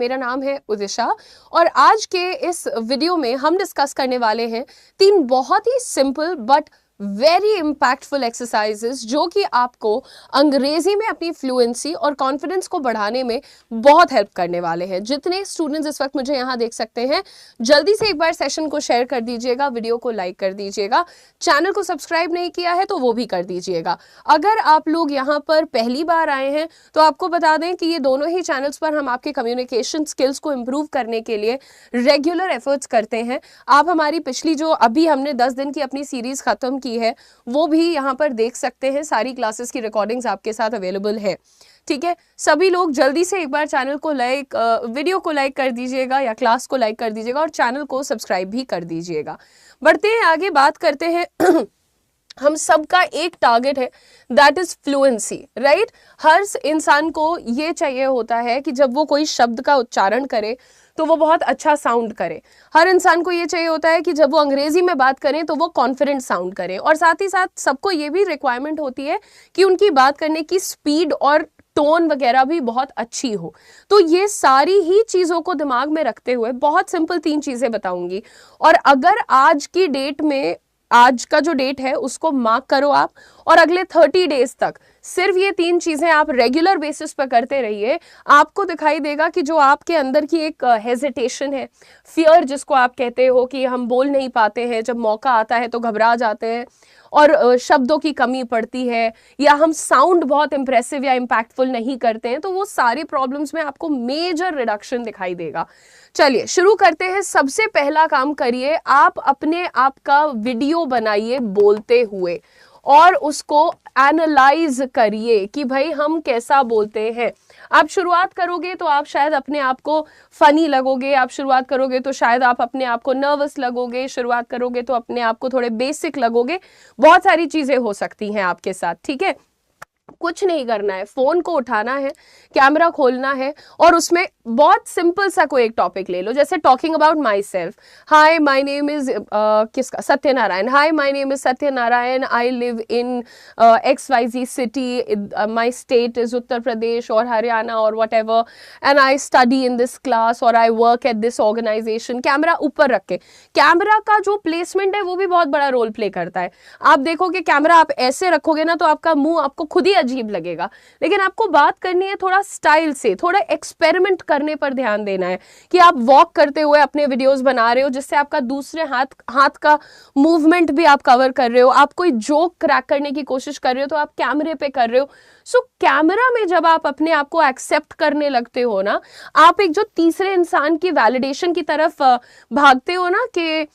मेरा नाम है उदिशा और आज के इस वीडियो में हम डिस्कस करने वाले हैं 3 बहुत ही simple but very impactful exercises जो कि आपको अंग्रेजी में अपनी फ्लुएंसी और कॉन्फिडेंस को बढ़ाने में बहुत हेल्प करने वाले हैं। जितने स्टूडेंट्स इस वक्त मुझे यहाँ देख सकते हैं, जल्दी से एक बार सेशन को शेयर कर दीजिएगा, वीडियो को लाइक कर दीजिएगा, चैनल को सब्सक्राइब नहीं किया है तो वो भी कर दीजिएगा। अगर आप लोग यहाँ पर पहली बार आए हैं तो आपको बता दें कि ये दोनों ही चैनल्स पर हम आपके कम्युनिकेशन स्किल्स को इम्प्रूव करने के लिए रेगुलर एफर्ट्स करते हैं। आप हमारी पिछली जो अभी हमने 10 दिन की अपनी सीरीज खत्म की है वो भी यहाँ पर देख सकते हैं। सारी क्लासेस की रिकॉर्डिंग्स आपके साथ अवेलेबल है। ठीक है, सभी लोग जल्दी से एक बार चैनल को लाइक, वीडियो को लाइक कर दीजिएगा या क्लास को लाइक कर दीजिएगा और चैनल को सब्सक्राइब भी कर दीजिएगा। बढ़ते हैं आगे, बात करते हैं हम सबका एक टारगेट है, दैट इज फ्लुएंसी, राइट। हर इंसान को ये चाहिए होता है कि जब वो कोई शब्द का उच्चारण करे तो वो बहुत अच्छा साउंड करे। हर इंसान को ये चाहिए होता है कि जब वो अंग्रेजी में बात करें तो वो कॉन्फिडेंट साउंड करें, और साथ ही साथ सबको ये भी रिक्वायरमेंट होती है कि उनकी बात करने की स्पीड और टोन वगैरह भी बहुत अच्छी हो। तो ये सारी ही चीज़ों को दिमाग में रखते हुए बहुत सिंपल 3 चीज़ें बताऊंगी, और अगर आज की डेट में, आज का जो डेट है उसको मार्क करो आप, और अगले 30 डेज तक सिर्फ ये 3 चीजें आप रेगुलर बेसिस पर करते रहिए। आपको दिखाई देगा कि जो आपके अंदर की एक हेजिटेशन है, फियर जिसको आप कहते हो कि हम बोल नहीं पाते हैं, जब मौका आता है तो घबरा जाते हैं और शब्दों की कमी पड़ती है, या हम साउंड बहुत इंप्रेसिव या इम्पैक्टफुल नहीं करते हैं, तो वो सारी प्रॉब्लम्स में आपको मेजर रिडक्शन दिखाई देगा। चलिए शुरू करते हैं। सबसे पहला काम करिए, आप अपने आप का वीडियो बनाइए बोलते हुए और उसको एनालाइज करिए कि भाई हम कैसा बोलते हैं। आप शुरुआत करोगे तो आप शायद अपने आप को फनी लगोगे, आप शुरुआत करोगे तो शायद आप अपने आप को नर्वस लगोगे, शुरुआत करोगे तो अपने आप को थोड़े बेसिक लगोगे, बहुत सारी चीजें हो सकती हैं आपके साथ। ठीक है, कुछ नहीं करना है, फोन को उठाना है, कैमरा खोलना है और उसमें बहुत सिंपल सा कोई एक टॉपिक ले लो, जैसे talking about myself. Hi my name is किसका, Satyanarayan. Hi my name is Satyanarayan, I live in XYZ city, my state is Uttar Pradesh और हरियाणा और whatever, and I study in this class और I work at this organisation. Camera ऊपर रख के, camera का जो placement है वो भी बहुत बड़ा रोल प्ले करता है। आप देखोगे कैमरा आप ऐसे रखोगे ना तो आपका मुंह आपको खुद ही अजीब लगेगा, लेकिन आपको बात करनी है थोड़ा स्टाइल से, थोड़ा एक्सपेरिमेंट करने पर ध्यान देना है कि आप वॉक करते हुए अपने वीडियोस बना रहे हो जिससे आपका दूसरे हाथ का मूवमेंट भी आप कवर कर रहे हो, आप कोई जोक क्रैक करने की कोशिश कर रहे हो तो आप कैमरे पे कर रहे हो। सो कैमरा में जब आप अपने आप को एक्सेप्ट करने लगते हो ना, आप एक जो तीसरे इंसान की वैलिडेशन की तरफ भागते हो ना कि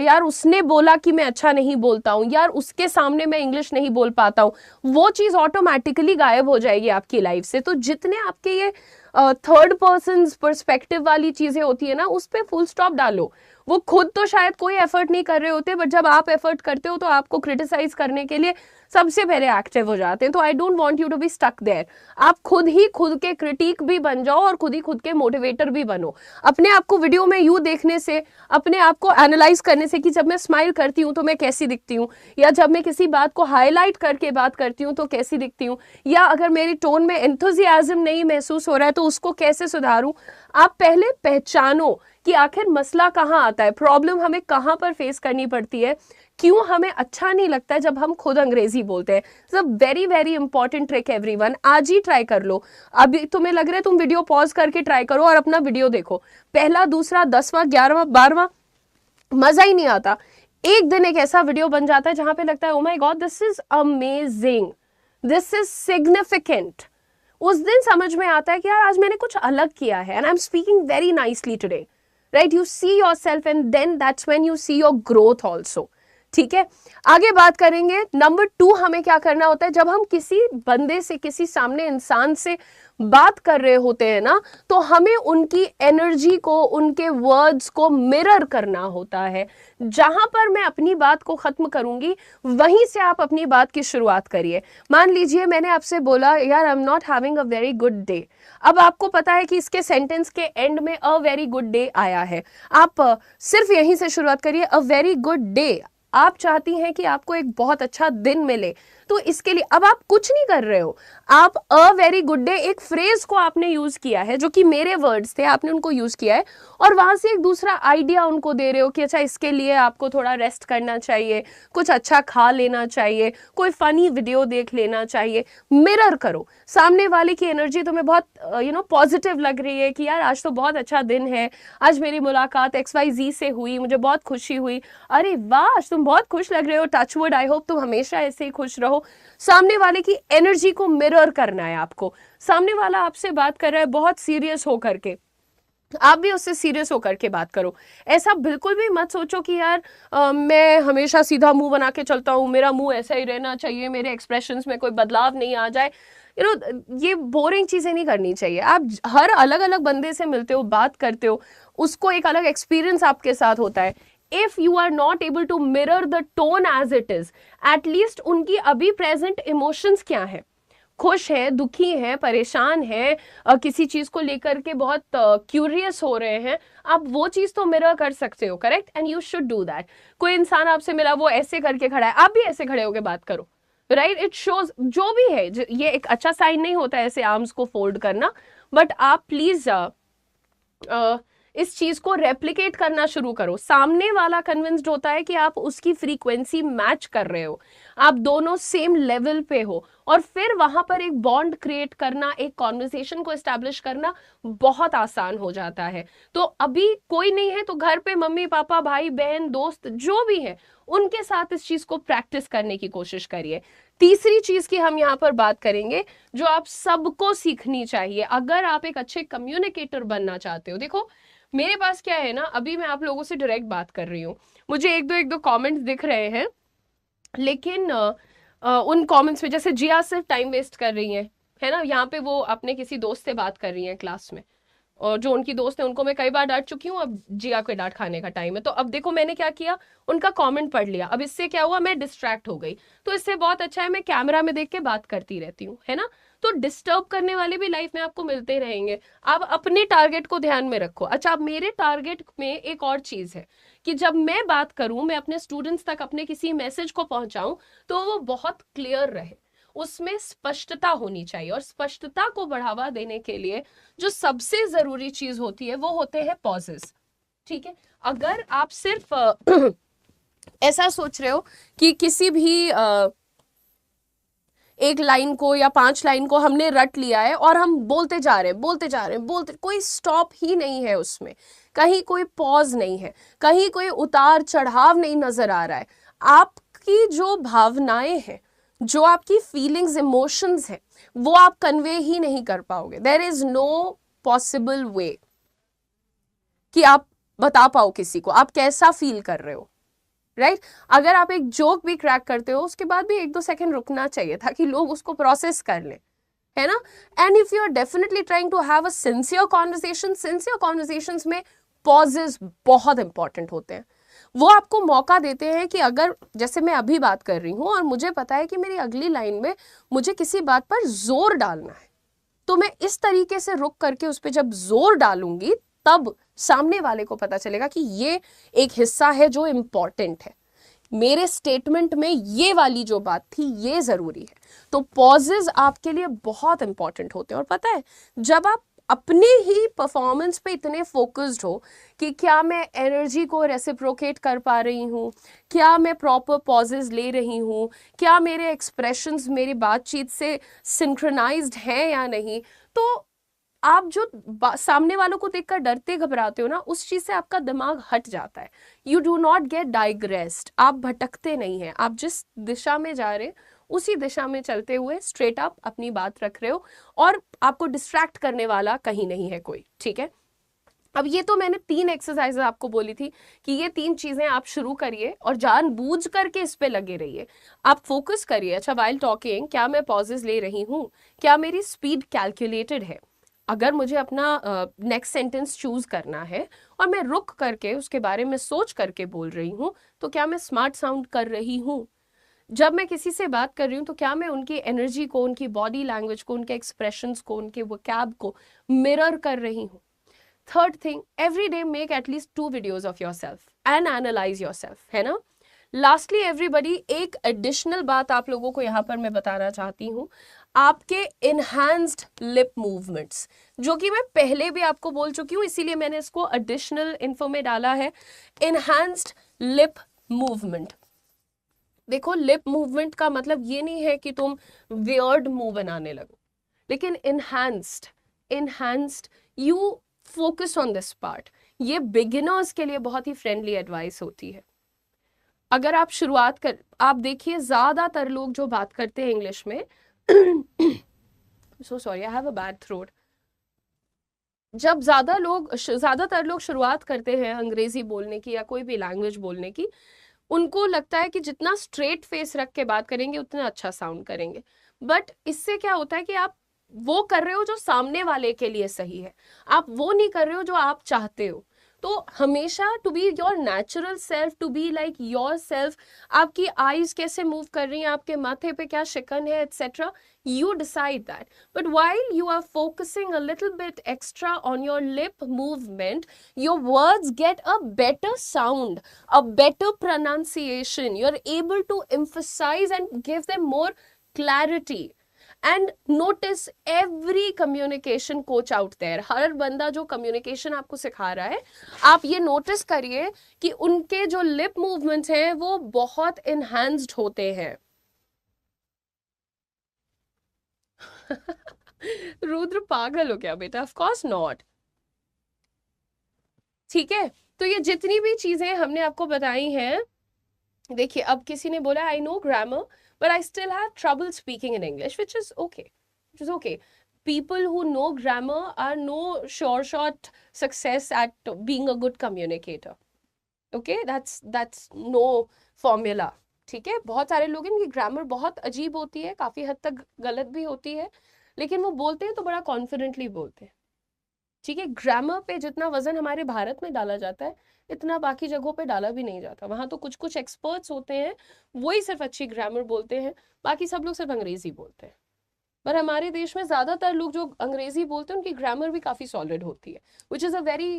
यार उसने बोला कि मैं अच्छा नहीं बोलता हूँ, यार उसके सामने मैं इंग्लिश नहीं बोल पाता हूँ, वो चीज ऑटोमेटिकली गायब हो जाएगी आपकी लाइफ से। तो जितने आपके ये थर्ड पर्सन पर्सपेक्टिव वाली चीजें होती है ना, उस पे फुल स्टॉप डालो। वो खुद तो शायद कोई एफर्ट नहीं कर रहे होते, बट जब आप एफर्ट करते हो तो आपको क्रिटिसाइज करने के लिए सबसे पहले एक्टिव हो जाते हैं। तो I don't want you to be stuck there. आप खुद ही खुद के क्रिटिक भी बन जाओ और खुद ही खुद के मोटिवेटर भी बनो। अपने आप को वीडियो में यूं देखने से, अपने आप को एनालाइज करने से कि जब मैं स्माइल करती हूँ तो मैं कैसी दिखती हूँ, या जब मैं किसी बात को हाईलाइट करके बात करती हूँ तो कैसी दिखती हूँ, या अगर मेरी टोन में एंथुजियाज्म नहीं महसूस हो रहा है तो उसको कैसे सुधारूं। आप पहले पहचानो कि आखिर मसला कहाँ आता है, प्रॉब्लम हमें कहाँ पर फेस करनी पड़ती है, क्यों हमें अच्छा नहीं लगता है जब हम खुद अंग्रेजी बोलते हैं। It's a very very important trick everyone. आज ही ट्राई कर लो। अभी तुम्हें लग रहा है तुम वीडियो पॉज करके ट्राई करो और अपना वीडियो देखो, पहला, दूसरा, 10वां, 11वां, 12वां, मजा ही नहीं आता। एक दिन एक ऐसा वीडियो बन जाता है जहां पे लगता है oh my God this is amazing, this is significant. उस दिन समझ में आता है कि यार आज मैंने कुछ अलग किया है, and I am speaking very nicely today, right. You see yourself and then that's when you see your growth also. ठीक है, आगे बात करेंगे। नंबर 2, हमें क्या करना होता है जब हम किसी बंदे से, किसी सामने इंसान से बात कर रहे होते हैं ना, तो हमें उनकी एनर्जी को, उनके वर्ड्स को मिरर करना होता है। जहां पर मैं अपनी बात को खत्म करूंगी वहीं से आप अपनी बात की शुरुआत करिए। मान लीजिए मैंने आपसे बोला यार I am not having a very good day, अब आपको पता है कि इसके सेंटेंस के एंड में अ वेरी गुड डे आया है, आप सिर्फ यहीं से शुरुआत करिए, अ वेरी गुड डे। आप चाहती हैं कि आपको एक बहुत अच्छा दिन मिले, तो इसके लिए अब आप कुछ नहीं कर रहे हो, आप अ वेरी गुड डे एक फ्रेज को आपने यूज किया है जो कि मेरे वर्ड्स थे, आपने उनको यूज किया है और वहां से एक दूसरा आइडिया उनको दे रहे हो कि अच्छा इसके लिए आपको थोड़ा रेस्ट करना चाहिए, कुछ अच्छा खा लेना चाहिए, कोई फनी वीडियो देख लेना चाहिए। मिरर करो, सामने वाले की एनर्जी तुम्हें बहुत पॉजिटिव लग रही है कि यार आज तो बहुत अच्छा दिन है, आज मेरी मुलाकात XYZ से हुई, मुझे बहुत खुशी हुई, अरे वाह आज तुम बहुत खुश लग रहे हो, टचवुड आई होप तुम हमेशा ऐसे ही खुश रहो। सामने वाले की एनर्जी को मिरर करना है आपको। सामने वाला आपसे बात कर रहा है बहुत सीरियस होकर के, आप भी उससे सीरियस होकर के बात करो। ऐसा बिल्कुल भी मत सोचो कि यार मैं हमेशा सीधा मुंह बना के चलता हूँ, मेरा मुंह ऐसा ही रहना चाहिए, मेरे एक्सप्रेशंस में कोई बदलाव नहीं आ जाए, ये बोरिंग चीजें नहीं करनी चाहिए। आप हर अलग अलग बंदे से मिलते हो, बात करते हो, उसको एक अलग एक्सपीरियंस आपके साथ होता है। If you are not able to mirror the tone as it is, at least उनकी अभी प्रेजेंट इमोशंस क्या है, खुश है, दुखी है, परेशान है, किसी चीज को लेकर के बहुत क्यूरियस हो रहे हैं, आप वो चीज तो मिरर कर सकते हो, correct, and you should do that. कोई इंसान आपसे मिला, वो ऐसे करके खड़ा है, आप भी ऐसे खड़े होकर बात करो, राइट, इट शोज जो भी है। ये एक अच्छा साइन नहीं होता है ऐसे आर्म्स को फोल्ड करना, बट आप प्लीज इस चीज को रेप्लिकेट करना शुरू करो। सामने वाला कन्विंस्ड होता है कि आप उसकी फ्रीक्वेंसी मैच कर रहे हो, आप दोनों सेम लेवल पे हो, और फिर वहां पर एक बॉन्ड क्रिएट करना, एक कॉन्वर्सेशन को एस्टैब्लिश करना बहुत आसान हो जाता है। तो अभी कोई नहीं है तो घर पे मम्मी पापा भाई बहन दोस्त जो भी है उनके साथ इस चीज को प्रैक्टिस करने की कोशिश करिए। तीसरी चीज की हम यहाँ पर बात करेंगे जो आप सबको सीखनी चाहिए अगर आप एक अच्छे कम्युनिकेटर बनना चाहते हो। देखो मेरे पास क्या है ना, अभी मैं आप लोगों से डायरेक्ट बात कर रही हूँ, मुझे एक दो कमेंट्स दिख रहे हैं, लेकिन उन कमेंट्स में जैसे जिया सिर्फ टाइम वेस्ट कर रही है ना, यहाँ पे वो अपने किसी दोस्त से बात कर रही हैं क्लास में, और जो उनकी दोस्त है उनको मैं कई बार डांट चुकी हूँ, अब जिया को डांट खाने का टाइम है। तो अब देखो मैंने क्या किया, उनका कमेंट पढ़ लिया, अब इससे क्या हुआ, मैं डिस्ट्रैक्ट हो गई। तो इससे बहुत अच्छा है मैं कैमरा में देख के बात करती रहती हूँ, है ना। तो डिस्टर्ब करने वाले भी लाइफ में आपको मिलते रहेंगे, आप अपने टारगेट को ध्यान में रखो। अच्छा, अब मेरे टारगेट में एक और चीज है कि जब मैं बात करूं, मैं अपने स्टूडेंट्स तक अपने किसी मैसेज को पहुंचाऊं तो वो बहुत क्लियर रहे, उसमें स्पष्टता होनी चाहिए। और स्पष्टता को बढ़ावा देने के लिए जो सबसे जरूरी चीज होती है वो होते हैं पॉजेस, ठीक है। अगर आप सिर्फ ऐसा सोच रहे हो कि किसी भी एक लाइन को या 5 लाइन को हमने रट लिया है और हम बोलते जा रहे हैं, कोई स्टॉप ही नहीं है उसमें, कहीं कोई पॉज नहीं है, कहीं कोई उतार चढ़ाव नहीं नजर आ रहा है। आपकी जो भावनाएं हैं, जो आपकी फीलिंग्स इमोशंस हैं, वो आप कन्वे ही नहीं कर पाओगे। There is no possible way कि आप बता पाओ किसी को आप कैसा फील कर रहे हो, राइट अगर आप एक जोक भी क्रैक करते हो उसके बाद भी 1-2 सेकंड रुकना चाहिए ताकि लोग उसको प्रोसेस कर लें, है ना। And if you are definitely trying to have a sincere conversations में पॉजेस बहुत इंपॉर्टेंट होते हैं। वो आपको मौका देते हैं कि अगर जैसे मैं अभी बात कर रही हूं और मुझे पता है कि मेरी अगली लाइन में मुझे किसी बात पर जोर डालना है, तो मैं इस तरीके से रुक करके उस पर जब जोर डालूंगी तब सामने वाले को पता चलेगा कि ये एक हिस्सा है जो इंपॉर्टेंट है, मेरे स्टेटमेंट में ये वाली जो बात थी ये जरूरी है। तो पॉजेज आपके लिए बहुत इंपॉर्टेंट होते हैं। और पता है जब आप अपने ही परफॉर्मेंस पे इतने फोकस्ड हो कि क्या मैं एनर्जी को रेसिप्रोकेट कर पा रही हूँ, क्या मैं प्रॉपर पॉजेज ले रही हूँ, क्या मेरे एक्सप्रेशंस मेरी बातचीत से सिंक्रोनाइज्ड हैं या नहीं, तो आप जो सामने वालों को देखकर डरते घबराते हो ना, उस चीज से आपका दिमाग हट जाता है। यू डू नॉट गेट डाइग्रेस्ड, आप भटकते नहीं हैं, आप जिस दिशा में जा रहे हैं उसी दिशा में चलते हुए स्ट्रेट अप अपनी बात रख रहे हो, और आपको डिस्ट्रैक्ट करने वाला कहीं नहीं है कोई, ठीक है। अब ये तो मैंने 3 एक्सरसाइजेज आपको बोली थी कि ये 3 चीजें आप शुरू करिए और जानबूझ करके इस पे लगे रहिए, आप फोकस करिए। अच्छा, वाइल टॉकिंग क्या मैं पॉजेस ले रही हूँ, क्या मेरी स्पीड कैलकुलेटेड है, अगर मुझे अपना नेक्स्ट सेंटेंस चूज करना है और मैं रुक करके उसके बारे में सोच करके बोल रही हूँ तो क्या मैं स्मार्ट साउंड कर रही हूँ, जब मैं किसी से बात कर रही हूँ तो क्या मैं उनकी एनर्जी को, उनकी बॉडी लैंग्वेज को, उनके एक्सप्रेशंस को, उनके वोकैब को मिरर कर रही हूँ। Third thing, every day make at least 2 videos of your self and analyse your self, है ना। लास्टली एवरीबडी, एक एडिशनल बात आप लोगों को यहाँ पर मैं बताना चाहती हूँ, आपके इनहैंस्ड लिप मूवमेंट्स, जो कि मैं पहले भी आपको बोल चुकी हूँ, इसीलिए मैंने इसको एडिशनल इन्फो में डाला है। इनहैंस्ड लिप मूवमेंट, देखो लिप मूवमेंट का मतलब ये नहीं है कि तुम वियर्ड मुंह बनाने लगो, लेकिन enhanced you focus on this part. ये बिगिनर्स के लिए बहुत ही फ्रेंडली एडवाइस होती है। अगर आप शुरुआत कर, आप देखिए ज्यादातर लोग जो बात करते हैं इंग्लिश में so sorry, I have a bad throat. जब ज्यादातर लोग शुरुआत करते हैं अंग्रेजी बोलने की या कोई भी लैंग्वेज बोलने की, उनको लगता है कि जितना स्ट्रेट फेस रख के बात करेंगे उतना अच्छा साउंड करेंगे। बट इससे क्या होता है कि आप वो कर रहे हो जो सामने वाले के लिए सही है, आप वो नहीं कर रहे हो जो आप चाहते हो। तो हमेशा to be your natural self, to be like yourself, आपकी आईज कैसे मूव कर रही हैं, आपके माथे पे क्या शिकन है, etcetera, you decide that. But while you are focusing a little bit extra on your lip movement, your words get a better sound, a better pronunciation. You're able to emphasize and give them more clarity. And notice every communication coach out there, हर बंदा जो communication आपको सिखा रहा है, आप ये notice करिए कि उनके जो lip movements हैं वो बहुत enhanced होते हैं। रुद्र पागल हो क्या बेटा? Of course not. ठीक है, तो ये जितनी भी चीजें हमने आपको बताई हैं, देखिए अब किसी ने बोला I know grammar but I still have trouble speaking in English, which is okay. People who know grammar are no sure shot success at being a good communicator. Okay, that's no formula. ठीक है, बहुत सारे लोग इनकी grammar बहुत अजीब होती है, काफी हद तक गलत भी होती है, लेकिन वो बोलते हैं तो बड़ा कॉन्फिडेंटली बोलते हैं। ठीक है, ग्रामर पे जितना वजन हमारे भारत में डाला जाता है इतना बाकी जगहों पे डाला भी नहीं जाता। वहां तो कुछ कुछ एक्सपर्ट्स होते हैं, वही सिर्फ अच्छी ग्रामर बोलते हैं, बाकी सब लोग सिर्फ अंग्रेजी बोलते हैं। पर हमारे देश में ज्यादातर लोग जो अंग्रेजी बोलते हैं उनकी ग्रामर भी काफी सॉलिड होती है, which is a very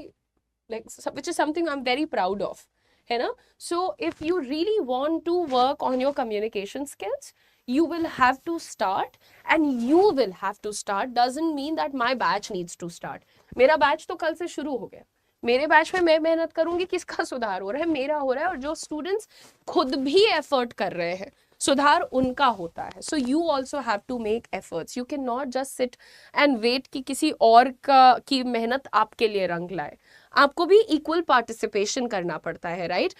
which is something I am very proud of, है ना। So if you really want to work on your communication skills, you will have to start, and you will have to start doesn't mean that my batch needs to start. मेरा batch तो कल से शुरू हो गया, मेरे batch में मैं मेहनत करूंगी, किसका सुधार हो रहा है? मेरा हो रहा है, और जो स्टूडेंट्स खुद भी एफर्ट कर रहे हैं सुधार उनका होता है। So you also have to make efforts, you can not just sit and wait कि किसी और की मेहनत आपके लिए रंग लाए। आपको भी इक्वल पार्टिसिपेशन करना पड़ता है, राइट?